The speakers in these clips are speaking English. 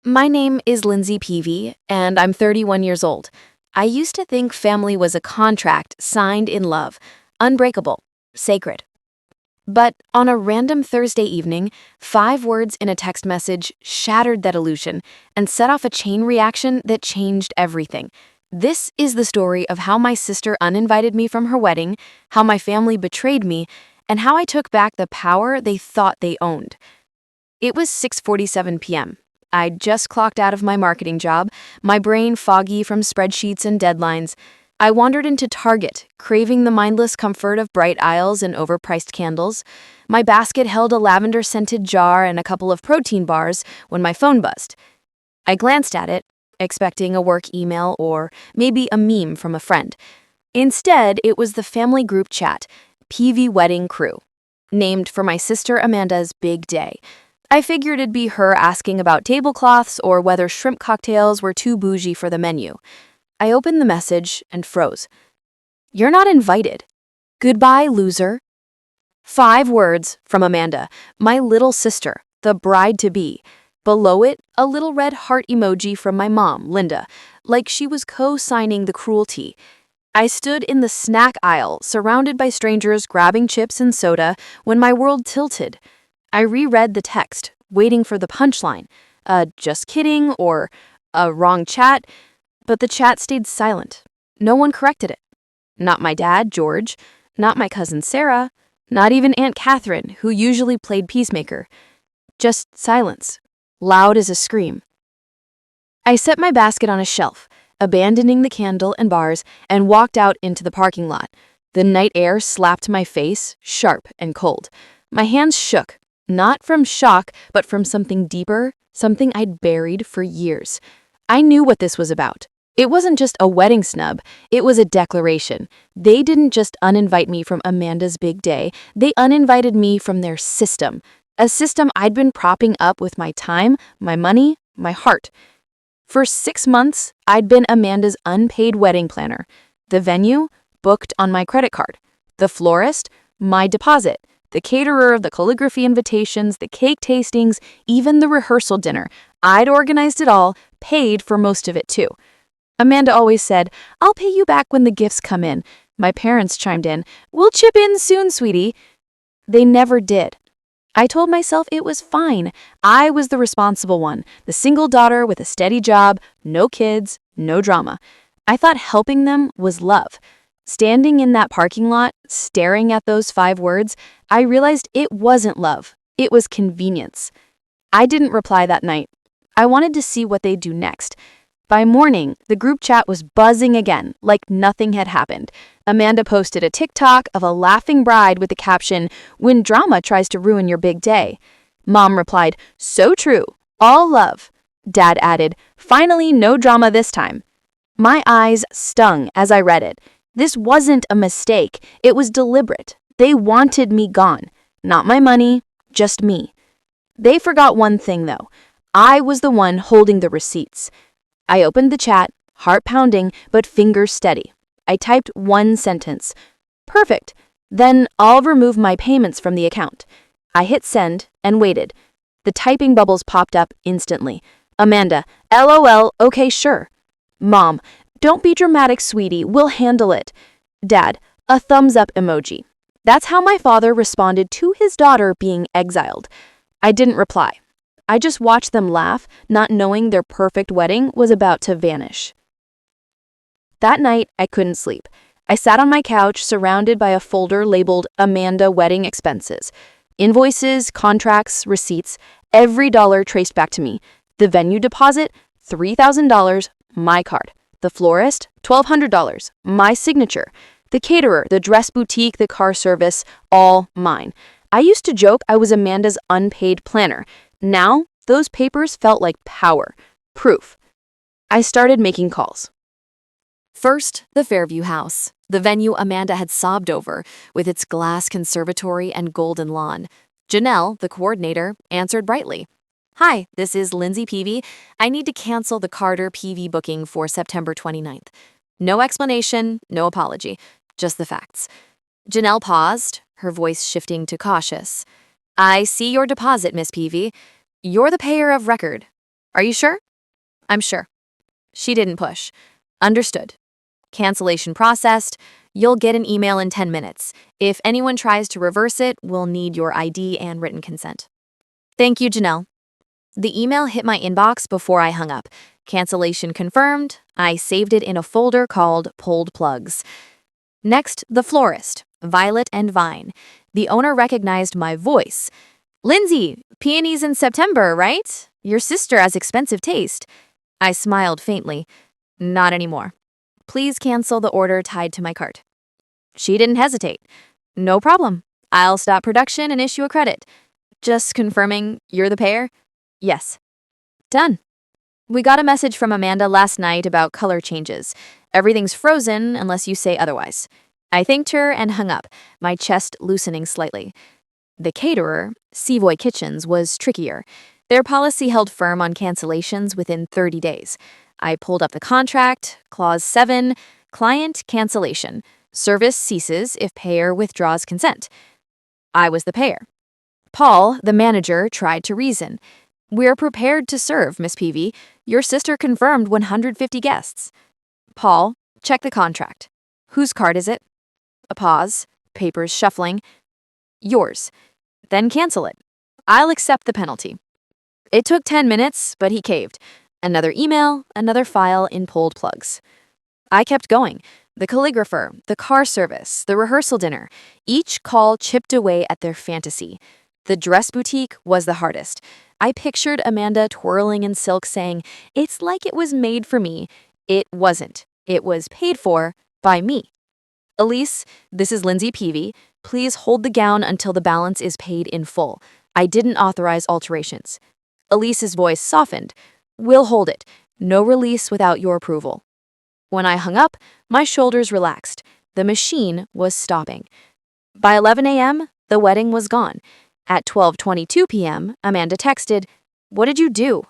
My name is Lindsay Peavy, and I'm 31 years old. I used to think family was a contract signed in love, unbreakable, sacred. But on a random Thursday evening, 5 words in a text message shattered that illusion and set off a chain reaction that changed everything. This is the story of how my sister uninvited me from her wedding, how my family betrayed me, and how I took back the power they thought they owned. It was 6:47 p.m. I'd just clocked out of my marketing job, my brain foggy from spreadsheets and deadlines. I wandered into Target, craving the mindless comfort of bright aisles and overpriced candles. My basket held a lavender-scented jar and a couple of protein bars when my phone buzzed. I glanced at it, expecting a work email or maybe a meme from a friend. Instead, it was the family group chat, PV Wedding Crew, named for my sister Amanda's big day. I figured it'd be her asking about tablecloths or whether shrimp cocktails were too bougie for the menu. I opened the message and froze. "You're not invited. Goodbye, loser." 5 words from Amanda, my little sister, the bride-to-be. Below it, a little red heart emoji from my mom, Linda, like she was co-signing the cruelty. I stood in the snack aisle, surrounded by strangers grabbing chips and soda, when my world tilted. I reread the text, waiting for the punchline. Just kidding, or a wrong chat, but the chat stayed silent. No one corrected it. Not my dad, George, not my cousin Sarah, not even Aunt Catherine, who usually played peacemaker. Just silence, loud as a scream. I set my basket on a shelf, abandoning the candle and bars, and walked out into the parking lot. The night air slapped my face, sharp and cold. My hands shook. Not from shock, but from something deeper, something I'd buried for years. I knew what this was about. It wasn't just a wedding snub, it was a declaration. They didn't just uninvite me from Amanda's big day, they uninvited me from their system. A system I'd been propping up with my time, my money, my heart. For 6 months, I'd been Amanda's unpaid wedding planner. The venue, booked on my credit card. The florist, my deposit. The caterer, the calligraphy invitations, the cake tastings, even the rehearsal dinner. I'd organized it all, paid for most of it too. Amanda always said, "I'll pay you back when the gifts come in." My parents chimed in, "We'll chip in soon, sweetie." They never did. I told myself it was fine. I was the responsible one, the single daughter with a steady job, no kids, no drama. I thought helping them was love. Standing in that parking lot, staring at those 5 words, I realized it wasn't love. It was convenience. I didn't reply that night. I wanted to see what they'd do next. By morning, the group chat was buzzing again, like nothing had happened. Amanda posted a TikTok of a laughing bride with the caption, "When drama tries to ruin your big day." Mom replied, "So true. All love." Dad added, "Finally, no drama this time." My eyes stung as I read it. This wasn't a mistake. It was deliberate. They wanted me gone. Not my money, just me. They forgot one thing, though. I was the one holding the receipts. I opened the chat, heart pounding, but fingers steady. I typed one sentence. "Perfect. Then I'll remove my payments from the account." I hit send and waited. The typing bubbles popped up instantly. Amanda, "LOL, okay, sure." Mom, "Don't be dramatic, sweetie. We'll handle it." Dad, a thumbs up emoji. That's how my father responded to his daughter being exiled. I didn't reply. I just watched them laugh, not knowing their perfect wedding was about to vanish. That night, I couldn't sleep. I sat on my couch, surrounded by a folder labeled Amanda Wedding Expenses. Invoices, contracts, receipts, every dollar traced back to me. The venue deposit, $3,000, my card. The florist, $1,200, my signature. The caterer, the dress boutique, the car service, all mine. I used to joke I was Amanda's unpaid planner. Now, those papers felt like power, proof. I started making calls. First, the Fairview House, the venue Amanda had sobbed over, with its glass conservatory and golden lawn. Janelle, the coordinator, answered brightly. "Hi, this is Lindsay Peavy. I need to cancel the Carter PV booking for September 29th. No explanation, no apology, just the facts." Janelle paused, her voice shifting to cautious. "I see your deposit, Miss Peavy. You're the payer of record. Are you sure? I'm sure. She didn't push. Understood. Cancellation processed. You'll get an email in 10 minutes. If anyone tries to reverse it, we'll need your ID and written consent. Thank you, Janelle. The email hit my inbox before I hung up. Cancellation confirmed. I saved it in a folder called Pulled Plugs. Next, the florist, Violet and Vine. The owner recognized my voice. Lindsay, peonies in September, right? Your sister has expensive taste. I smiled faintly. Not anymore. Please cancel the order tied to my cart. She didn't hesitate. No problem. I'll stop production and issue a credit. Just confirming you're the payer? Yes. Done. We got a message from Amanda last night about color changes. Everything's frozen unless you say otherwise. I thanked her and hung up, my chest loosening slightly. The caterer, Savoy Kitchens, was trickier. Their policy held firm on cancellations within 30 days. I pulled up the contract, Clause 7, client cancellation. Service ceases if payer withdraws consent. I was the payer. Paul, the manager, tried to reason. We're prepared to serve, Miss Peavy. Your sister confirmed 150 guests. Paul, check the contract. Whose card is it? A pause, papers shuffling. Yours. Then cancel it. I'll accept the penalty. It took 10 minutes, but he caved. Another email, another file in Pulled Plugs. I kept going. The calligrapher, the car service, the rehearsal dinner. Each call chipped away at their fantasy. The dress boutique was the hardest. I pictured Amanda twirling in silk saying, "It's like it was made for me." It wasn't. It was paid for by me. Elise, this is Lindsay Peavy. Please hold the gown until the balance is paid in full. I didn't authorize alterations. Elise's voice softened. We'll hold it. No release without your approval. When I hung up, my shoulders relaxed. The machine was stopping. By 11 a.m., the wedding was gone. At 12:22 p.m., Amanda texted, "What did you do?"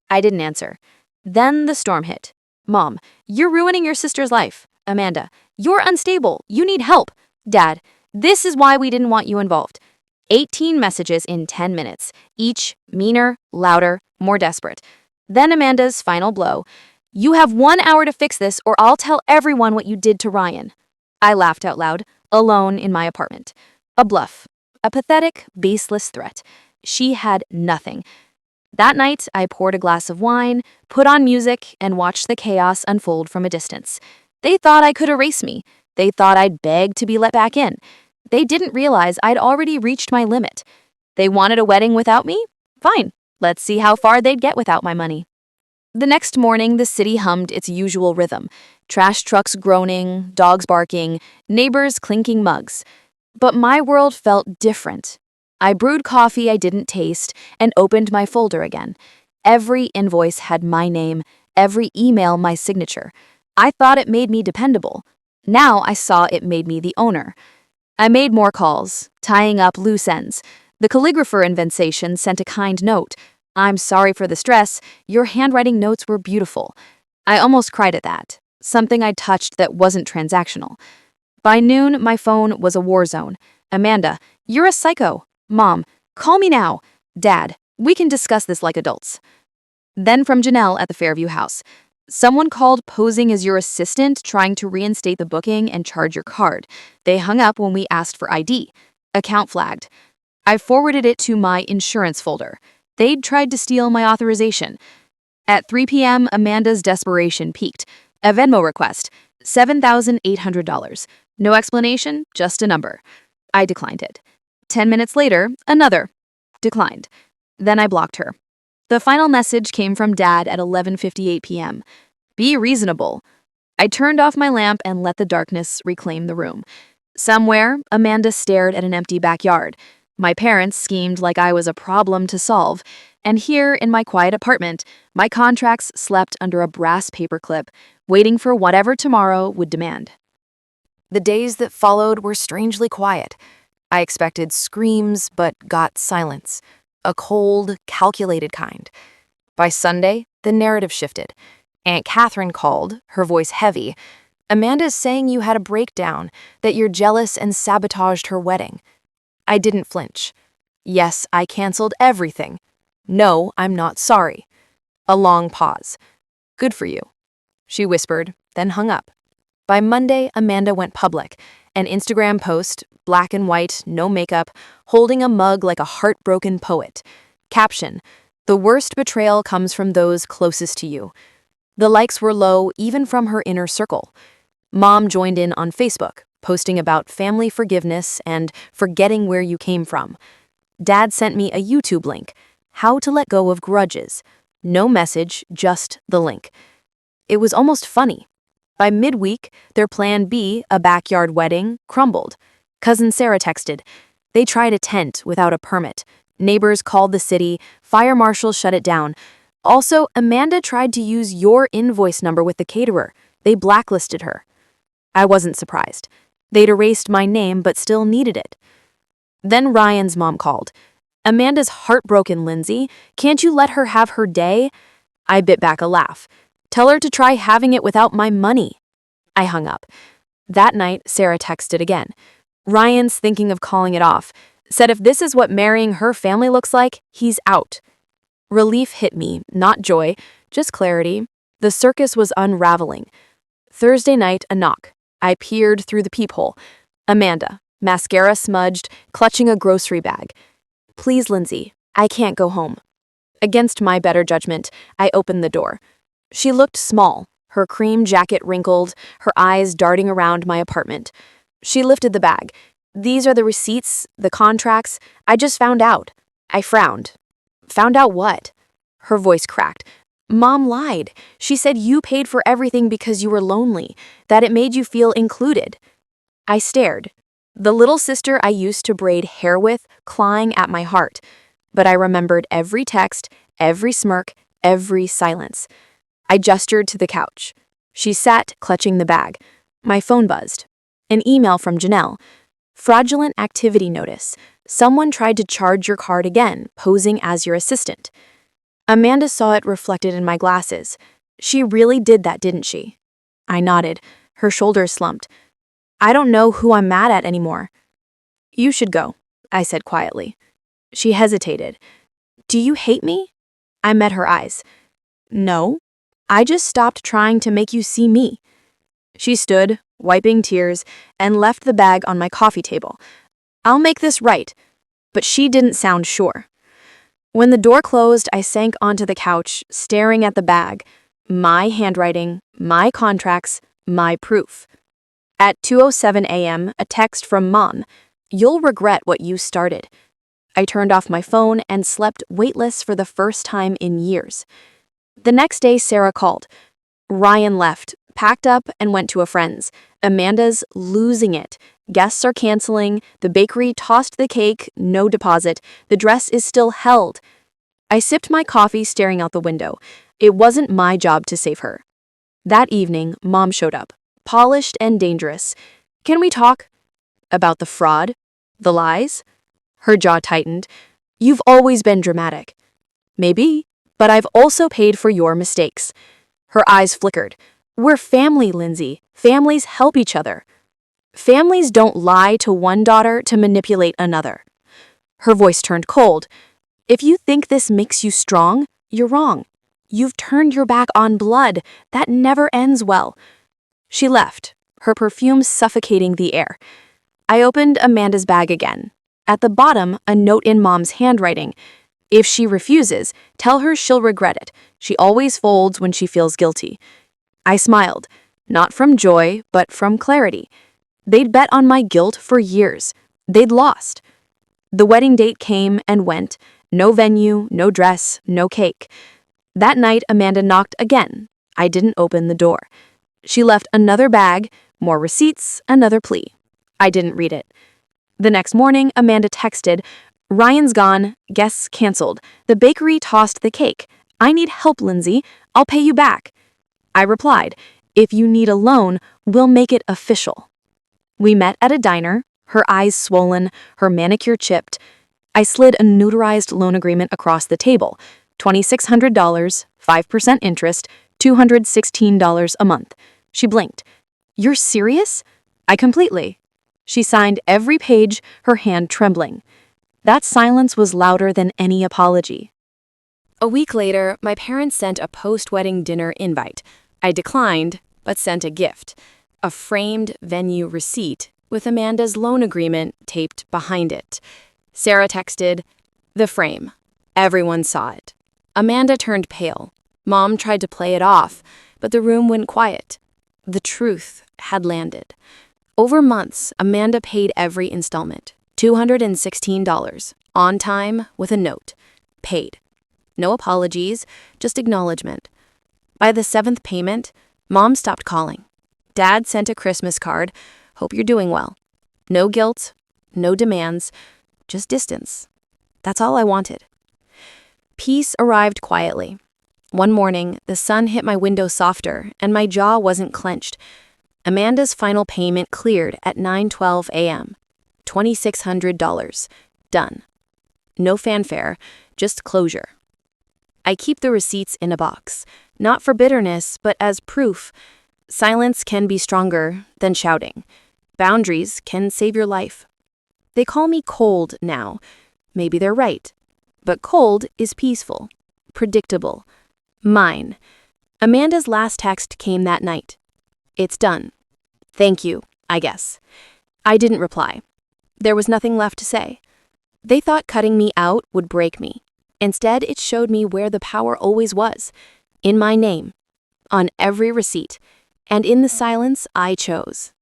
I didn't answer. Then the storm hit. Mom, you're ruining your sister's life. Amanda, you're unstable. You need help. Dad, this is why we didn't want you involved. 18 messages in 10 minutes, each meaner, louder, more desperate. Then Amanda's final blow. You have 1 hour to fix this or I'll tell everyone what you did to Ryan. I laughed out loud, alone in my apartment. A bluff. A pathetic, baseless threat. She had nothing. That night, I poured a glass of wine, put on music, and watched the chaos unfold from a distance. They thought I could erase me. They thought I'd beg to be let back in. They didn't realize I'd already reached my limit. They wanted a wedding without me? Fine. Let's see how far they'd get without my money. The next morning, the city hummed its usual rhythm. Trash trucks groaning, dogs barking, neighbors clinking mugs. But my world felt different. I brewed coffee I didn't taste and opened my folder again. Every invoice had my name, every email my signature. I thought it made me dependable. Now I saw it made me the owner. I made more calls, tying up loose ends. The calligrapher in Vensation sent a kind note. I'm sorry for the stress. Your handwriting notes were beautiful. I almost cried at that. Something I touched that wasn't transactional. By noon, my phone was a war zone. Amanda, you're a psycho. Mom, call me now. Dad, we can discuss this like adults. Then from Janelle at the Fairview house. Someone called posing as your assistant, trying to reinstate the booking and charge your card. They hung up when we asked for ID. Account flagged. I forwarded it to my insurance folder. They'd tried to steal my authorization. At 3 p.m., Amanda's desperation peaked. A Venmo request, $7,800. No explanation, just a number. I declined it. 10 minutes later, another. Declined. Then I blocked her. The final message came from Dad at 11:58 p.m. Be reasonable. I turned off my lamp and let the darkness reclaim the room. Somewhere, Amanda stared at an empty backyard. My parents schemed like I was a problem to solve. And here, in my quiet apartment, my contracts slept under a brass paperclip, waiting for whatever tomorrow would demand. The days that followed were strangely quiet. I expected screams, but got silence. A cold, calculated kind. By Sunday, the narrative shifted. Aunt Catherine called, her voice heavy. Amanda's saying you had a breakdown, that you're jealous and sabotaged her wedding. I didn't flinch. Yes, I canceled everything. No, I'm not sorry. A long pause. "Good for you," she whispered, then hung up. By Monday, Amanda went public. An Instagram post, black and white, no makeup, holding a mug like a heartbroken poet. Caption: "The worst betrayal comes from those closest to you." The likes were low, even from her inner circle. Mom joined in on Facebook, posting about family forgiveness and forgetting where you came from. Dad sent me a YouTube link, "How to Let Go of Grudges." No message, just the link. It was almost funny. By midweek, their plan B, a backyard wedding, crumbled. Cousin Sarah texted. They tried a tent without a permit. Neighbors called the city. Fire marshals shut it down. Also, Amanda tried to use your invoice number with the caterer. They blacklisted her. I wasn't surprised. They'd erased my name but still needed it. Then Ryan's mom called. "Amanda's heartbroken, Lindsay. Can't you let her have her day?" I bit back a laugh. "Tell her to try having it without my money." I hung up. That night, Sarah texted again. "Ryan's thinking of calling it off. Said if this is what marrying her family looks like, he's out." Relief hit me, not joy, just clarity. The circus was unraveling. Thursday night, a knock. I peered through the peephole. Amanda, mascara smudged, clutching a grocery bag. "Please, Lindsay, I can't go home." Against my better judgment, I opened the door. She looked small, her cream jacket wrinkled, her eyes darting around my apartment. She lifted the bag. "These are the receipts, the contracts. I just found out." I frowned. "Found out what?" Her voice cracked. "Mom lied. She said you paid for everything because you were lonely, that it made you feel included." I stared. The little sister I used to braid hair with clawing at my heart. But I remembered every text, every smirk, every silence. I gestured to the couch. She sat, clutching the bag. My phone buzzed. An email from Janelle. "Fraudulent activity notice. Someone tried to charge your card again, posing as your assistant." Amanda saw it reflected in my glasses. "She really did that, didn't she?" I nodded. Her shoulders slumped. "I don't know who I'm mad at anymore." "You should go," I said quietly. She hesitated. "Do you hate me?" I met her eyes. "No. I just stopped trying to make you see me." She stood, wiping tears, and left the bag on my coffee table. "I'll make this right." But she didn't sound sure. When the door closed, I sank onto the couch, staring at the bag. My handwriting, my contracts, my proof. At 2:07 a.m., a text from Mom. "You'll regret what you started." I turned off my phone and slept weightless for the first time in years. The next day, Sarah called. Ryan left, packed up, and went to a friend's. Amanda's losing it. Guests are canceling. The bakery tossed the cake, no deposit. The dress is still held. I sipped my coffee, staring out the window. It wasn't my job to save her. That evening, Mom showed up, polished and dangerous. "Can we talk?" "About the fraud? The lies?" Her jaw tightened. "You've always been dramatic." "Maybe, but I've also paid for your mistakes." Her eyes flickered. "We're family, Lindsay. Families help each other." "Families don't lie to one daughter to manipulate another." Her voice turned cold. "If you think this makes you strong, you're wrong. You've turned your back on blood. That never ends well." She left, her perfume suffocating the air. I opened Amanda's bag again. At the bottom, a note in Mom's handwriting. "If she refuses, tell her she'll regret it. She always folds when she feels guilty." I smiled, not from joy, but from clarity. They'd bet on my guilt for years. They'd lost. The wedding date came and went. No venue, no dress, no cake. That night, Amanda knocked again. I didn't open the door. She left another bag, more receipts, another plea. I didn't read it. The next morning, Amanda texted, "Ryan's gone, guests canceled. The bakery tossed the cake. I need help, Lindsay. I'll pay you back." I replied, "If you need a loan, we'll make it official." We met at a diner, her eyes swollen, her manicure chipped. I slid a notarized loan agreement across the table. $2,600, 5% interest, $216 a month. She blinked. "You're serious?" I completely. She signed every page, her hand trembling. That silence was louder than any apology. A week later, my parents sent a post-wedding dinner invite. I declined, but sent a gift, a framed venue receipt with Amanda's loan agreement taped behind it. Sarah texted, "The frame." Everyone saw it. Amanda turned pale. Mom tried to play it off, but the room went quiet. The truth had landed. Over months, Amanda paid every installment, $216, on time with a note. Paid. No apologies, just acknowledgement. By the 7th payment, Mom stopped calling. Dad sent a Christmas card, "Hope you're doing well." No guilt, no demands, just distance. That's all I wanted. Peace arrived quietly. One morning, the sun hit my window softer, and my jaw wasn't clenched. Amanda's final payment cleared at 9:12 a.m. $2,600. Done. No fanfare, just closure. I keep the receipts in a box, not for bitterness, but as proof. Silence can be stronger than shouting. Boundaries can save your life. They call me cold now. Maybe they're right. But cold is peaceful, predictable. Mine. Amanda's last text came that night. "It's done. Thank you, I guess." I didn't reply. There was nothing left to say. They thought cutting me out would break me. Instead, it showed me where the power always was. In my name. On every receipt. And in the silence I chose.